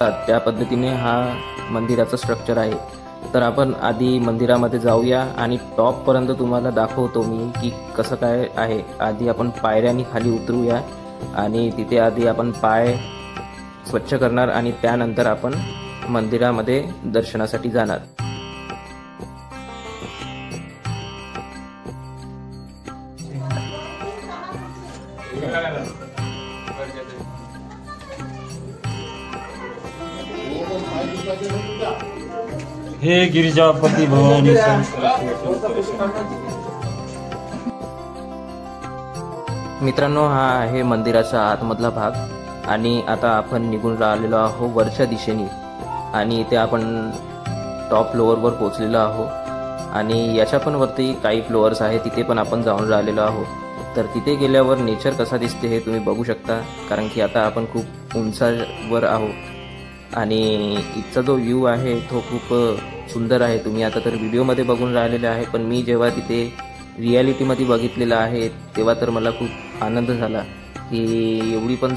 त्या पद्धतीने हा मंदिराचं स्ट्रक्चर आहे। तर आपण आधी मंदिरामध्ये जाऊया आणि टॉपपर्यंत तुम्हाला दाखवतो मी की कसं काय आहे। आधी आपण पायऱ्यांनी खाली उतरूया आणि तिथे आधी आपण पाय स्वच्छ करणार आणि त्यानंतर आपण मंदिरामध्ये दर्शनासाठी जाणार। हे गिरिजापती भवानी मित्रांनो, हा आहे मंदिराचा आतमधला भाग आणि आता आपण निघून राहिलेलो आहोत वरच्या दिशेने आणि इथे आपण टॉप फ्लोअरवर पोहोचलेलो आहोत आणि याच्या पण वरती काही फ्लोअर्स आहेत, तिथे पण आपण जाऊन राहिलेलो आहोत। तर तिथे गेल्यावर नेचर कसा दिसते हे तुम्ही बघू शकता, कारण की आता आपण खूप उंचावर आहोत आणि इथचा जो व्ह्यू आहे तो खूप सुंदर आहे। तुम्ही आता तर व्हिडिओमध्ये बघून राहिलेले आहे, पण मी जेव्हा तिथे रियालिटीमध्ये बघितलेलं आहे तेव्हा तर मला खूप आनंद झाला की एवढी पण